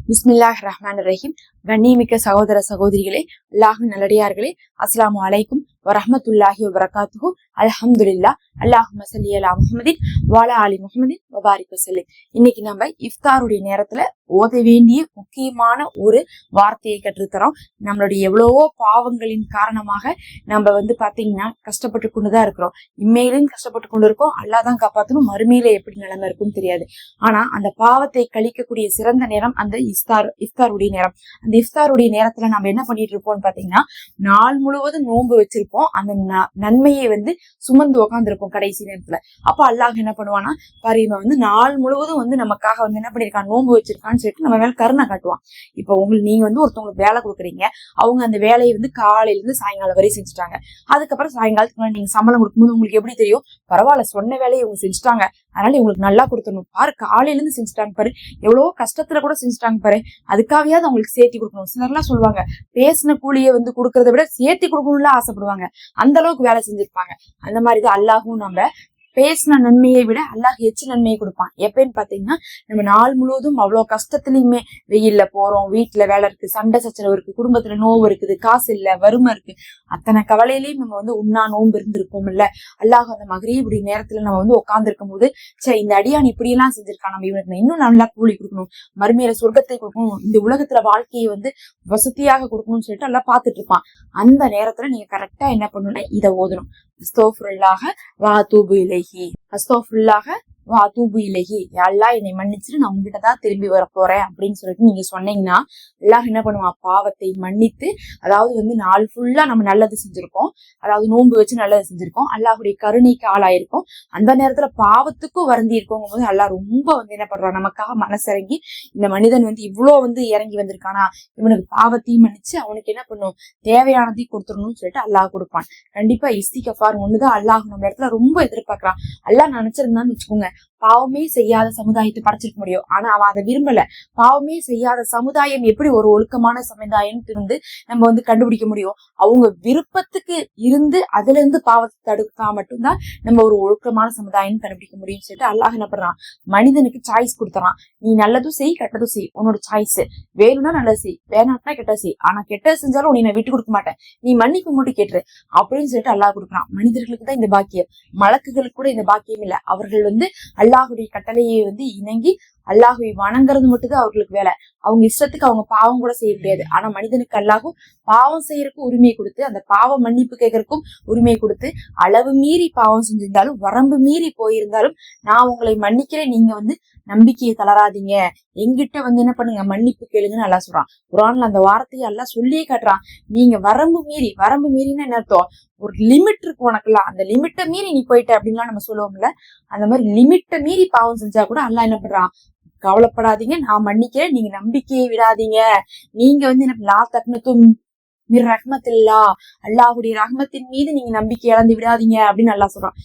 பிஸ்மில்லாஹ் ரஹ்மான் ரஹீம். கண்ணியமிக்க சகோதர சகோதரிகளே, அல்லாஹ்வின் நல்லடியார்களே, அஸ்ஸலாமு அலைக்கும் வரஹ்மத்துல்லாஹி வபரகாத்துஹு. அல்ஹம்துலில்லாஹ். அல்லாஹும்ம ஸல்லி அலா முஹம்மதின் வஅலா ஆலி முஹம்மதின் வபாரிக் வஸல்லிம். இன்னைக்கு நம்ம இஃப்தாருடைய நேரத்துல ஓத வேண்டிய முக்கியமான ஒரு வார்த்தையை கற்றுத்தரோம். நம்மளுடைய எவ்வளவோ பாவங்களின் காரணமாக நம்ம பாத்தீங்கன்னா கஷ்டப்பட்டு கொண்டுதான் இருக்கிறோம். இம்மையிலும் கஷ்டப்பட்டு கொண்டு இருக்கோம். அல்லாஹ் தான் காப்பாத்தணும். மறுமையில எப்படி நிலைமை இருக்கும்னு தெரியாது. ஆனா அந்த பாவத்தை கழிக்கக்கூடிய சிறந்த நேரம் அந்த இஃப்தாருடைய நேரம். அந்த இஃப்தாருடைய நேரத்துல நம்ம என்ன பண்ணிட்டு இருப்போம்னு பாத்தீங்கன்னா, நாள் முழுவதும் நோன்பு வச்சிருப்போம். அந்த நன்மையை சுமந்து உக்காந்துருப்போம் கடைசி நேரத்துல. அப்ப அல்லாஹ் என்ன பண்ணுவானா, பாரு இவன் நாள் முழுவதும் நமக்காக என்ன பண்ணிருக்கான், நோன்பு வச்சிருக்கான்னு சொல்லிட்டு நம்ம மேல கருணை காட்டுவான். இப்ப நீங்க ஒருத்தவங்களுக்கு வேலை கொடுக்குறீங்க. அவங்க அந்த வேலையை காலையில இருந்து சாயங்காலம் வரை செஞ்சுட்டாங்க. அதுக்கப்புறம் சாயங்காலத்துக்கு நீங்க சம்பளம் கொடுக்கும்போது உங்களுக்கு எப்படி தெரியும், பரவாயில்ல சொன்ன வேலையை இவங்க செஞ்சுட்டாங்க, அதனால இவங்களுக்கு நல்லா கொடுத்துடணும். பாரு காலையில இருந்து செஞ்சுட்டாங்க பாரு, எவ்வளவோ கஷ்டத்துல கூட செஞ்சுட்டாங்க பாரு, அதுக்காகவே அவங்களுக்கு சேர்த்தி கொடுக்கணும். சிலர்லாம் சொல்லுவாங்க, பேசின கூலியை கொடுக்கறத விட சேர்த்தி கொடுக்கணும்ல ஆசைப்படுவாங்க. அந்த அளவுக்கு வேலை செஞ்சிருப்பாங்க. அந்த மாதிரிதான் அல்லாஹும் நம்ம பேசின நன்மையை விட அல்லாஹ் எச்சு நன்மையை கொடுப்பான். எப்பன்னு பாத்தீங்கன்னா, நம்ம நாள் முழுவதும் அவ்வளவு கஷ்டத்துலயுமே, வெயில்ல போறோம், வீட்டுல வேலை இருக்கு, சண்டை சச்சரவு இருக்கு, குடும்பத்துல நோவு இருக்குது, காசு இல்ல, வறுமை இருக்கு, அத்தனை கவலையிலயும் நம்ம உண்ணா நோன்பு இருந்திருப்போம் இல்ல. அல்லாஹ் அந்த மகரீபுடைய நேரத்துல நம்ம உட்கார்ந்து இருக்கும் போது, இந்த அடியான் இப்படி எல்லாம் செஞ்சிருக்கான், நம்ம இவனுக்கு இன்னும் நல்லா கூலி கொடுக்கணும், மறுமையில சொர்க்கத்தை கொடுக்கணும், இந்த உலகத்துல வாழ்க்கையை வசதியாக கொடுக்கணும்னு சொல்லிட்டு எல்லாம் பாத்துட்டு இருப்பான். அந்த நேரத்துல நீங்க கரெக்டா என்ன பண்ணணும்னா இதை ஓதணும். அஸ்தோஃபிருல்லாஹ வ அதூபு இலைஹி, அஸ்தோஃபிருல்லாஹ வ அதூபு இலைஹி. அல்லாஹ் என்னை மன்னிச்சுட்டு நான் உங்ககிட்ட தான் திரும்பி வர போறேன் அப்படின்னு சொல்லிட்டு நீங்க சொன்னீங்கன்னா, அல்லாஹ் என்ன பண்ணுவான், பாவத்தை மன்னித்து, அதாவது நாள் ஃபுல்லா நம்ம நல்லது செஞ்சிருக்கோம், அதாவது நோன்பு வச்சு நல்லது செஞ்சிருக்கோம், அல்லாஹுடைய கருணைக்கு ஆளாயிருக்கும். அந்த நேரத்துல பாவத்துக்கும் வருந்தி இருக்கவங்க போது அல்லாஹ் ரொம்ப என்ன பண்றான், நமக்காக மனசிறங்கி இந்த மனிதன் இவ்வளவு இறங்கி வந்திருக்கானா, இவனுக்கு பாவத்தையும் மன்னிச்சு அவனுக்கு என்ன பண்ணும், தேவையானதையும் கொடுத்துடணும்னு சொல்லிட்டு அல்லாஹ் கொடுப்பான். கண்டிப்பா இஸ்திக்ஃபார் ஒண்ணுதான் அல்லாஹ் நம்ம இடத்துல ரொம்ப எதிர்பார்க்கிறான். அல்லாஹ் நினைச்சிருந்தான்னு வச்சுக்கோங்க, பாவமே செய்யாத சமுதாயத்தை படைச்சிருக்க முடியும். ஆனா அவன் அதை விரும்பல. பாவமே செய்யாத சமுதாயம் எப்படி ஒரு ஒழுக்கமான சமுதாயம் நம்ம கண்டுபிடிக்க முடியும்? அவங்க விருப்பத்துக்கு இருந்து அதுல இருந்து பாவத்தை தடுத்தா மட்டும்தான் நம்ம ஒரு ஒழுக்கமான சமுதாயம் கண்டுபிடிக்க முடியும் சொல்லிட்டு அல்லாஹ் என்ன பண்றான், மனிதனுக்கு சாய்ஸ் கொடுத்துறான். நீ நல்லதும் செய், கெட்டதும் செய், உன்னோட சாய்ஸ். வேணும்னா நல்லது செய், வேணாம்னா கெட்டது செய். ஆனா கெட்டது செஞ்சாலும் உன்னை நான் விட்டு கொடுக்க மாட்டேன், நீ மன்னிப்பு மட்டும் கேட்டுரு அப்படின்னு சொல்லிட்டு அல்லாஹ் கொடுக்குறான். மனிதர்களுக்கு தான் இந்த பாக்கியம், மலக்குகளுக்கு கூட இந்த பாக்கியம் இல்ல. அவர்கள் அல்லாஹுடைய கட்டளையை இணங்கி அல்லாஹுவை வணங்குறது மட்டும்தான் அவர்களுக்கு வேலை. அவங்க இஷ்டத்துக்கு அவங்க பாவம் கூட செய்ய முடியாது. ஆனா மனிதனுக்கு அல்லாஹும் பாவம் செய்யறதுக்கும் உரிமை கொடுத்து, அந்த பாவம் மன்னிப்பு கேட்கறதுக்கும் உரிமை கொடுத்து, அளவு மீறி பாவம் செஞ்சிருந்தாலும், வரம்பு மீறி போயிருந்தாலும் நான் உங்களை மன்னிக்கிறேன், நீங்க நம்பிக்கையை தளராதீங்க, எங்கிட்ட என்ன பண்ணுங்க, மன்னிப்பு கேளுங்கன்னு அல்லாஹ் சொல்றான். குர்ஆன்ல அந்த வார்த்தையை அல்லாஹ் சொல்லியே காட்டுறான். நீங்க வரம்பு மீறினா என்ன அர்த்தம், ஒரு லிமிட் இருக்கு உனக்குலாம், அந்த லிமிட்டை மீறி நீ போயிட்ட அப்படின்லாம் நம்ம சொல்லுவோம்ல, அந்த மாதிரி லிமிட்டை மீறி பாவம் செஞ்சா கூட அல்லாஹ் என்ன பண்றான், கவலைப்படாதீங்க, நான் மன்னிக்கிறேன், நீங்க நம்பிக்கையை விடாதீங்க, நீங்க என்ன லா தக்னத்தும் மிர் ரஹ்மத்தில்லா, அல்லாஹுடைய ரஹ்மத்தின் மீது நீங்க நம்பிக்கை இழந்து விடாதீங்க அப்படின்னு அல்லாஹ் சொல்றான்.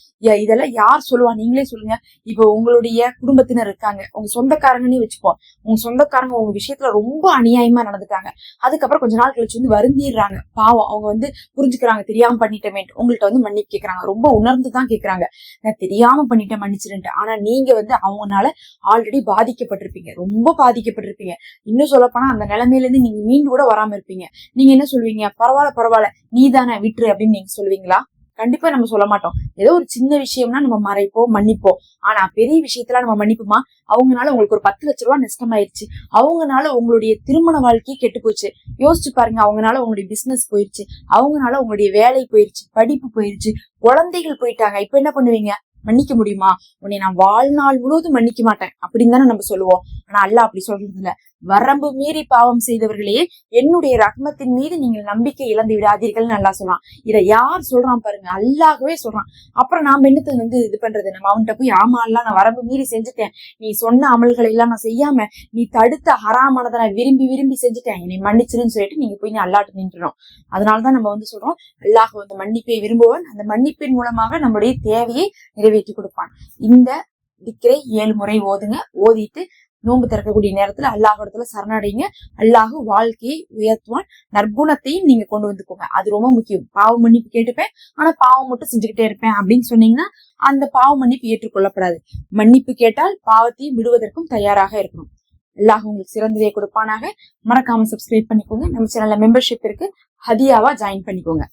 இதெல்லாம் யார் சொல்லுவா, நீங்களே சொல்லுங்க. இப்போ உங்களுடைய குடும்பத்தினர் இருக்காங்க, உங்க சொந்தக்காரங்கன்னே வச்சுப்போம், உங்க சொந்தக்காரங்க உங்க விஷயத்துல ரொம்ப அநியாயமா நடந்துட்டாங்க, அதுக்கப்புறம் கொஞ்ச நாள் கழிச்சு வருந்திடுறாங்க, பாவம் அவங்க புரிஞ்சுக்கிறாங்க, தெரியாம பண்ணிட்டேன், உங்கள்கிட்ட மன்னிப்பு கேட்கறாங்க, ரொம்ப உணர்ந்துதான் கேட்கறாங்க, நான் தெரியாம பண்ணிட்டேன் மன்னிச்சிருன்ட்டு. ஆனா நீங்க அவங்கனால ஆல்ரெடி பாதிக்கப்பட்டிருப்பீங்க, ரொம்ப பாதிக்கப்பட்டிருப்பீங்க. இன்னும் சொல்லப்போனா அந்த நிலைமையில இருந்து நீங்க மீண்டு கூட வராம இருப்பீங்க. நீங்க என்ன சொல்வீங்க, பரவாயில்ல நீ தானே விட்டுரு அப்படின்னு நீங்க சொல்லுவீங்களா? கண்டிப்பா நம்ம சொல்ல மாட்டோம். ஏதோ ஒரு சின்ன விஷயம்னா நம்ம மறைப்போம், மன்னிப்போம். ஆனா பெரிய விஷயத்துல நம்ம மன்னிப்புமா? அவங்கனால உங்களுக்கு ஒரு 10 லட்ச ரூபாய் நஷ்டமாயிருச்சு, அவங்கனால உங்களுடைய திருமண வாழ்க்கையை கெட்டு போச்சு, யோசிச்சு பாருங்க. அவங்கனால உங்களுடைய பிசினஸ் போயிருச்சு, அவங்கனால உங்களுடைய வேலை போயிருச்சு, படிப்பு போயிருச்சு, குழந்தைகள் போயிட்டாங்க. இப்ப என்ன பண்ணுவீங்க? மன்னிக்க முடியுமா? உன்னை நான் வாழ்நாள் முழுவதும் மன்னிக்க மாட்டேன் அப்படின்னு தானே நம்ம சொல்லுவோம். ஆனா அல்லாஹ் அப்படி சொல்றது இல்ல. வரம்பு மீறி பாவம் செய்தவர்களே என்னுடைய ரஹ்மத்தின் மீது நீங்கள் நம்பிக்கை இழந்து விடாதீர்கள் அல்லாஹ் சொல்றான். இதை யார் சொல்றான் பாருங்க, அல்லாஹ்வே சொல்றான். அப்புறம் நாம என்னத்தை இது பண்றது, நம்ம அவன்கிட்ட போய் ஆமா அல்லாஹ் நான் வரம்பு மீறி செஞ்சுட்டேன், நீ சொன்ன அமல்களை எல்லாம் நான் செய்யாம, நீ தடுத்த ஹராமானதை நான் விரும்பி விரும்பி செஞ்சுட்டேன், என்னை மன்னிச்சிருன்னு சொல்லிட்டு நீங்க போய் அல்லாஹ்ட்ட நின்றுடும். அதனாலதான் நம்ம சொல்றோம், அல்லாஹ் மன்னிப்பை விரும்புவன், அந்த மன்னிப்பின் மூலமாக நம்முடைய தேவையை நிறைவேற்றி கொடுப்பான். இந்த திக்ரை 7 முறை ஓதுங்க. ஓதிட்டு நோன்பு திறக்கக்கூடிய நேரத்துல அல்லாஹ்விடத்துல சரணடைங்க. அல்லாஹ் வாழ்க்கையை உயர்த்துவான், நற்குணத்தையும் நீங்க கொண்டு வந்துக்கோங்க. அது ரொம்ப முக்கியம். பாவ மன்னிப்பு கேட்டுப்பேன், ஆனா பாவம் மட்டும் செஞ்சுக்கிட்டே இருப்பேன் அப்படின்னு சொன்னீங்கன்னா அந்த பாவ மன்னிப்பு ஏற்றுக்கொள்ளப்படாது. மன்னிப்பு கேட்டால் பாவத்தையும் விடுவதற்கும் தயாராக இருக்கணும். அல்லாஹ் உங்களுக்கு சிறந்ததையே கொடுப்பானாக. மறக்காம சப்ஸ்கிரைப் பண்ணிக்கோங்க. நம்ம சேனல்ல மெம்பர்ஷிப் இருக்கு, ஹதியாவா ஜாயின் பண்ணிக்கோங்க.